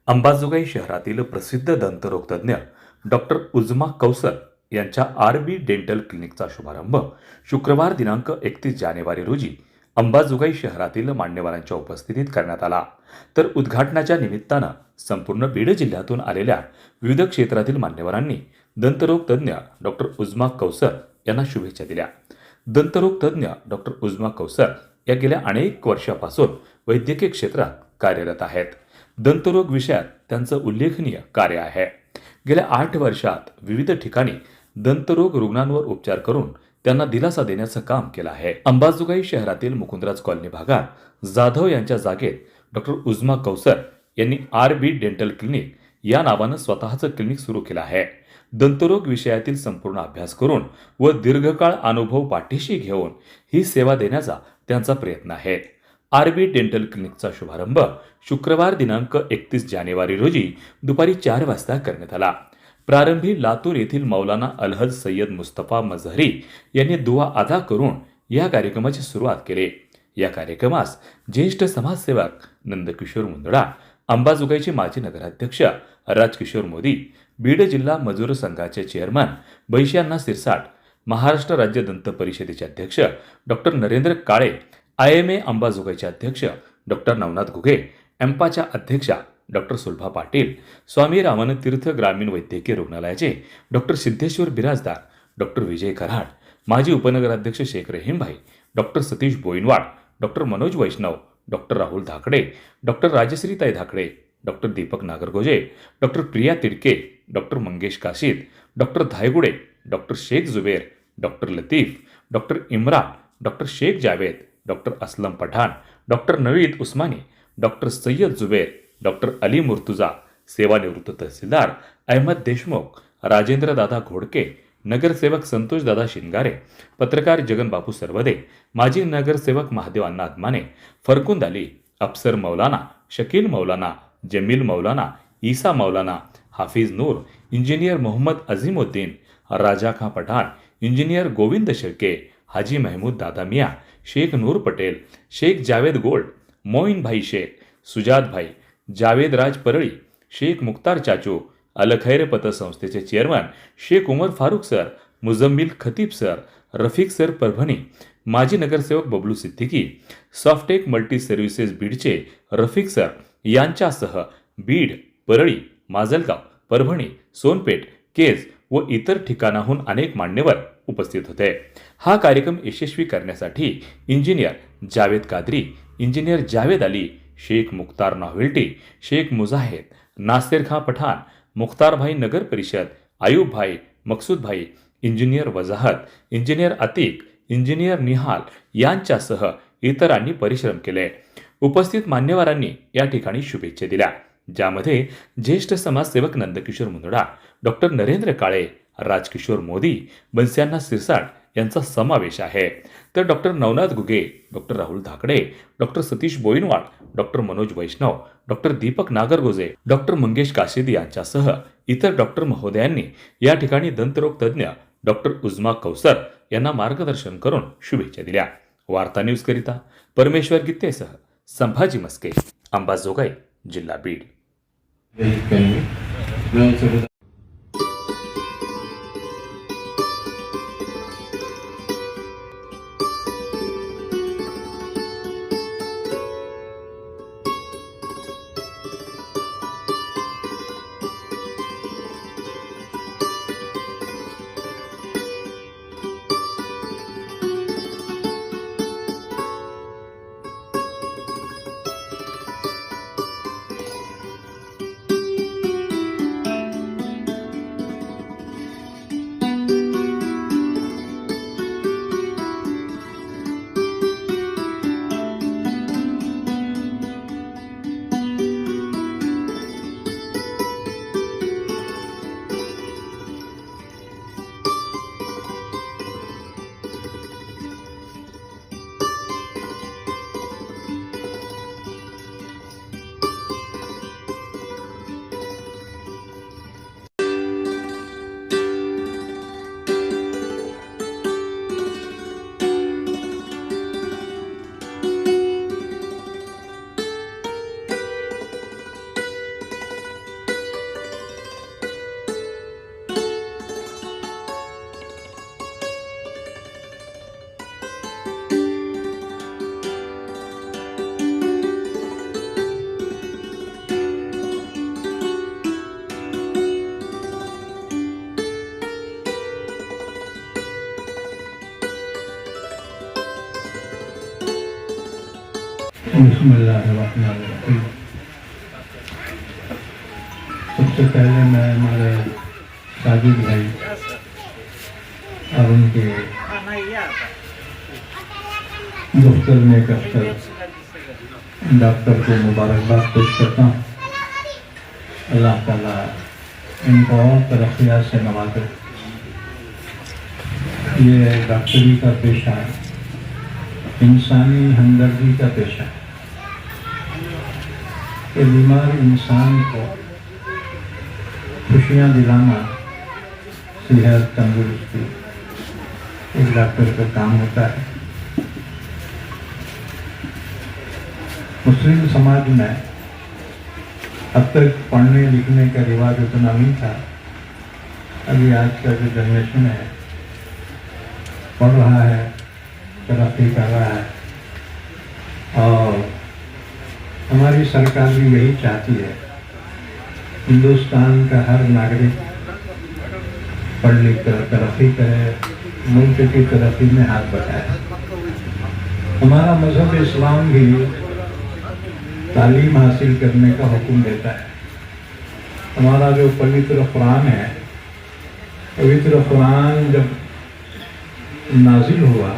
अंबाजोगाई शहरातील प्रसिद्ध दंतरोगतज्ञ डॉक्टर उजमा कौसर यांच्या आरबी डेंटल क्लिनिकचा शुभारंभ शुक्रवार दिनांक 31 जानेवारी रोजी अंबाजोगाई शहरातील मान्यवरांच्या उपस्थितीत करण्यात आला। तर उद्घाटनाच्या निमित्तानं संपूर्ण बीड जिल्ह्यातून आलेल्या विविध क्षेत्रातील मान्यवरांनी दंतरोग तज्ञ डॉक्टर उजमा कौसर यांना शुभेच्छा दिल्या। दंतरोग तज्ञ डॉक्टर उजमा कौसर या गेल्या अनेक वर्षापासून वैद्यकीय क्षेत्रात कार्यरत आहेत। दंतरोग विषयात त्यांचं उल्लेखनीय कार्य आहे। गेल्या 8 वर्षात विविध ठिकाणी दंतरोग रुग्णांवर उपचार करून त्यांना दिलासा देण्याचं काम केलं आहे। अंबाजोगाई शहरातील मुकुंदराज कॉलनी भागात जाधव यांच्या जागेत डॉक्टर उजमा कौसर यांनी आरबी डेंटल क्लिनिक या नावानं स्वतःचं क्लिनिक सुरू केलं आहे। दंतरोग विषयातील संपूर्ण अभ्यास करून व दीर्घकाळ अनुभव पाठीशी घेऊन ही सेवा देण्याचा त्यांचा प्रयत्न आहे। आरबी डेंटल क्लिनिकचा शुभारंभ शुक्रवार दिनांक 31 जानेवारी रोजी दुपारी 4 वाजता करण्यात आला। प्रारंभी लातूर येथील मौलाना अलहद सय्यद मुस्तफा मजहरी यांनी दुआ अदा करून या कार्यक्रमाची सुरुवात केली। या कार्यक्रमास ज्येष्ठ समाजसेवक नंदकिशोर मुंदडा, अंबाजोगाईचे माजी नगराध्यक्ष राजकिशोर मोदी, बीड जिल्हा मजूर संघाचे चेअरमन बैशाना सिरसाट, महाराष्ट्र राज्य दंत परिषदेचे अध्यक्ष डॉक्टर नरेंद्र काळे, IMA अंबाजोगाईचे अध्यक्ष डॉक्टर नवनाथ घुगे, एम्पाच्या अध्यक्षा डॉक्टर सुलभा पाटील, स्वामी रामानंद तीर्थ ग्रामीण वैद्यकीय रुग्णालयाचे डॉक्टर सिद्धेश्वर बिराजदार, डॉक्टर विजय कराड, माजी उपनगराध्यक्ष Shaikh Rahimbhai, doctor Satish Boinwad, doctor Manoj Vaishnav, doctor Rahul Dhakade, doctor राजश्रीताई Dhakade, doctor Deepak Nagargoje, doctor Priya Tidke, doctor Mangesh Kashid, doctor Dhaygude, doctor Shaikh Zuber, doctor Latif, doctor Imran, doctor Shaikh Javed, doctor Aslam Pathan, doctor Naveed उस्मानी, डॉक्टर सय्यद जुबेर, डॉक्टर अली मुर्तुजा, सेवानिवृत्त तहसीलदार अहमद देशमुख, राजेंद्र दादा घोडके, नगरसेवक संतोष दादा शिंगारे, पत्रकार जगन बापू सरवदे, माजी नगरसेवक महादेव अण्णा अदमाने, फरकुंद अली, अफसर मौलाना, शकील मौलाना, जमील मौलाना, ईसा मौलाना, हाफिज नूर, इंजिनियर मोहम्मद अझीमुद्दीन, राजा खां पठाण, इंजिनियर गोविंद शिर्के, हाजी महमूद दादा मियाँ, शेख नूर पटेल, शेख जावेद गोल्ड, मोइन भाई शेख, सुजात भाई, जावेद राज परळी, शेख मुख्तार चाचू, अल खैर पतसंस्थेचे chairman Shaikh Umar Farooq sir, Muzammil Khatib sir, Rafiq sir Parbhani, माजी नगरसेवक Bablu Siddiqui, Softech multi services बीडचे रफिक सर यांच्यासह बीड, परळी, माजलगाव, परभणी, सोनपेठ, केज व इतर ठिकाणाहून अनेक मान्यवर उपस्थित होते। हा कार्यक्रम यशस्वी करण्यासाठी इंजिनियर जावेद कादरी, इंजिनियर जावेद अली, शेख मुख्तार नॉव्हेल्टी, शेख मुजाहिद, नासिर खां पठाण, मुख्तार भाई नगर परिषद, आयुब भाई, मकसूद भाई, इंजिनियर वजाहत, इंजिनियर अतीक, इंजिनियर निहाल यांच्यासह इतरांनी परिश्रम केले। उपस्थित मान्यवरांनी या ठिकाणी शुभेच्छा दिल्या, ज्यामध्ये ज्येष्ठ समाजसेवक नंदकिशोर मुंदडा, डॉक्टर नरेंद्र काळे, राजकिशोर मोदी, बन्स्यांना सिरसाट यांचा समावेश आहे। तर doctor Navnath Ghuge, doctor Rahul Dhakade, doctor Satish Boinwad, doctor Manoj Vaishnav, doctor Deepak Nagargoje, doctor Mangesh Kashid यांच्यासह इतर डॉक्टर महोदयांनी या ठिकाणी दंतरोग तज्ञ डॉक्टर उजमा कौसर यांना मार्गदर्शन करून शुभेच्छा दिल्या। वार्ता न्यूज करिता परमेश्वर गित्तेसह संभाजी मस्के, अंबाजोगाई, जिल्हा बीड। بسم اللہ الرحمن الرحیم۔ سب سے پہلے میں ہمارے ساجد بھائی اور ان کے دفتر میں ڈاکٹر کو مبارکباد پیش کرتا ہوں۔ اللہ تعالیٰ ان کو اور ترقیات سے نوازے۔ یہ ڈاکٹری کا پیشہ انسانی ہمدردی کا پیشہ ہے کہ بیمار انسان کو خوشیاں دلانا، صحت، تندرستی ایک ڈاکٹر کا کام ہوتا ہے۔ مسلم سماج میں اب تک پڑھنے لکھنے کا رواج اتنا نہیں تھا۔ ابھی آج کا جو جنریشن ہے پڑھ رہا ہے، ترقی کر رہا ہے، اور ہماری سرکار بھی یہی چاہتی ہے ہندوستان کا ہر ناگرک پڑھ لکھ کر ترقی کرے، ملک کی ترقی میں ہاتھ بٹائے۔ ہمارا مذہب اسلام بھی تعلیم حاصل کرنے کا حکم دیتا ہے۔ ہمارا جو پوتر قرآن ہے، پوتر قرآن جب نازل ہوا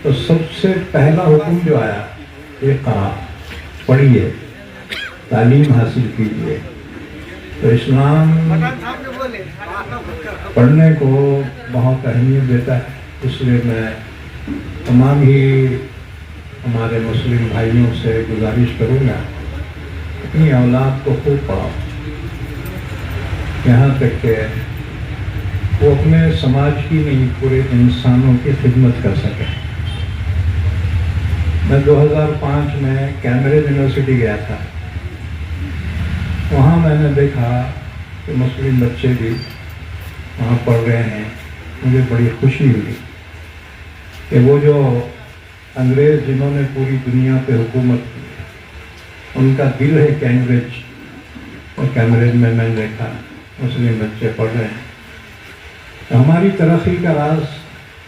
تو سب سے پہلا حکم جو آیا یہ اقرأ، پڑھیے، تعلیم حاصل کیجیے۔ تو اسلام پڑھنے کو بہت اہمیت دیتا ہے۔ اس لیے میں تمام ہی ہمارے مسلم بھائیوں سے گزارش کروں گا اپنی اولاد کو خوب پڑھاؤ، یہاں تک کہ وہ اپنے سماج کی نہیں پورے انسانوں کی خدمت کر سکے۔ میں 2005 میں کیمبرج یونیورسٹی گیا تھا۔ وہاں میں نے دیکھا کہ مسلم بچے بھی وہاں پڑھ رہے ہیں۔ مجھے بڑی خوشی ہوئی کہ وہ جو انگریز جنہوں نے پوری دنیا پہ حکومت کی، ان کا دل ہے کیمبرج، اور کیمبرج میں نے دیکھا مسلم بچے پڑھ رہے ہیں۔ تو ہماری ترقی کا راز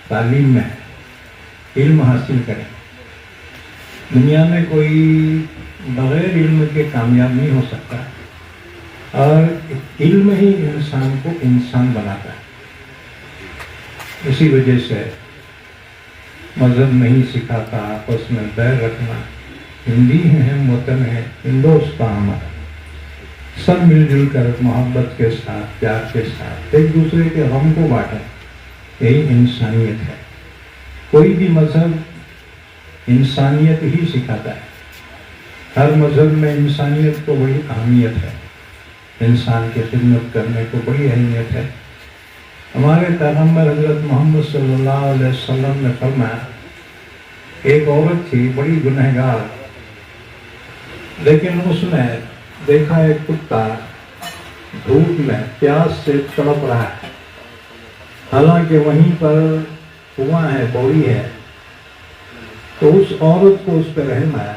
تعلیم میں ہے، علم حاصل کریں۔ دنیا میں کوئی بغیر علم کے کامیاب نہیں ہو سکتا، اور علم ہی انسان کو انسان بناتا ہے۔ اسی وجہ سے مذہب نہیں سکھاتا آپس میں بیر رکھنا، ہندی ہیں ہم وطن ہے ہندوستان ہمارا، سب مل جل کر محبت کے ساتھ، پیار کے ساتھ ایک دوسرے کے غم کو بانٹیں، یہی انسانیت ہے۔ کوئی بھی مذہب انسانیت ہی سکھاتا ہے۔ ہر مذہب میں انسانیت کو بڑی اہمیت ہے، انسان کی خدمت کرنے کو بڑی اہمیت ہے۔ ہمارے پیغمبر حضرت محمد صلی اللہ علیہ وسلم نے فرمایا، ایک عورت تھی بڑی گنہگار، لیکن اس نے دیکھا ایک کتا دھوپ میں پیاس سے تڑپ رہا ہے، حالانکہ وہیں پر کنواں ہے، پوڑی ہے۔ تو اس عورت کو اس پہ رحم آیا۔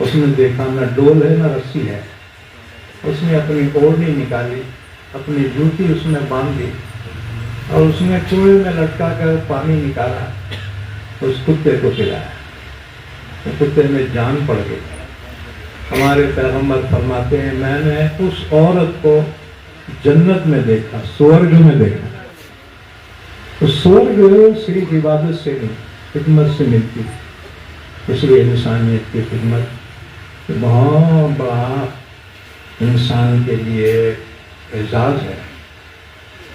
اس نے دیکھا نہ ڈول ہے نہ رسی ہے، اس نے اپنی اوڑھنی نکالی، اپنی جوتی اس نے باندھ دی، اور اس نے کنویں میں لٹکا کر پانی نکالا، اس کتے کو پلایا۔ تو کتے میں جان پڑ گئی۔ ہمارے پیغمبر فرماتے ہیں، میں نے اس عورت کو جنت میں دیکھا، سورگ میں دیکھا۔ تو سورگ صرف عبادت سے نہیں، خدمت سے ملتی، اس لیے انسانیت کی خدمت بہت بڑا انسان کے لیے اعزاز ہے،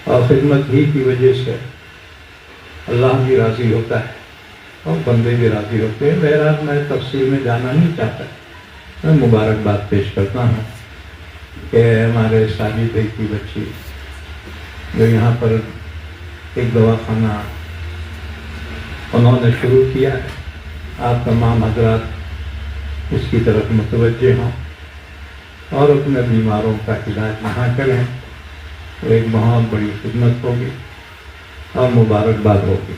اور خدمت ہی کی وجہ سے اللہ بھی راضی ہوتا ہے اور بندے بھی راضی ہوتے ہیں۔ بہرحال میں تفصیل میں جانا نہیں چاہتا، میں مبارکباد پیش کرتا ہوں کہ ہمارے ساجد بھائی کی بچی جو یہاں پر ایک دواخانہ انہوں نے شروع کیا ہے، آپ تمام حضرات اس کی طرف متوجہ ہوں اور اپنے بیماروں کا علاج یہاں کریں، تو ایک بہت بڑی خدمت ہوگی اور مبارکباد ہوگی۔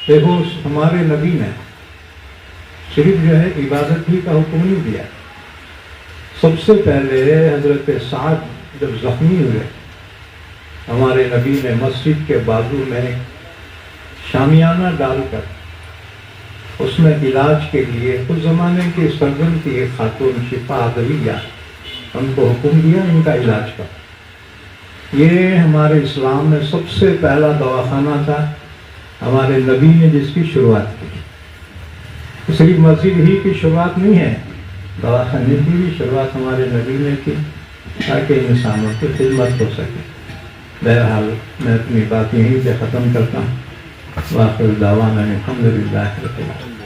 دیکھو ہمارے نبی نے صرف جو ہے عبادت ہی کا حکم نہیں دیا۔ سب سے پہلے حضرت سعد جب زخمی ہوئے، ہمارے نبی نے مسجد کے بازو میں شامیانہ ڈال کر اس میں علاج کے لیے اس زمانے کی سرجن کی ایک خاتون شفا عدویہ ان کو حکم دیا ان کا علاج کر۔ یہ ہمارے اسلام میں سب سے پہلا دواخانہ تھا ہمارے نبی نے جس کی شروعات کی۔ صرف مسجد ہی کی شروعات نہیں ہے، دواخانے کی بھی شروعات ہمارے نبی نے کی تاکہ انسانوں کی خدمت ہو سکے۔ بہرحال میں اپنی بات یہیں پہ ختم کرتا ہوں۔ وآخر دعوانا الحمدللہ رب العالمین۔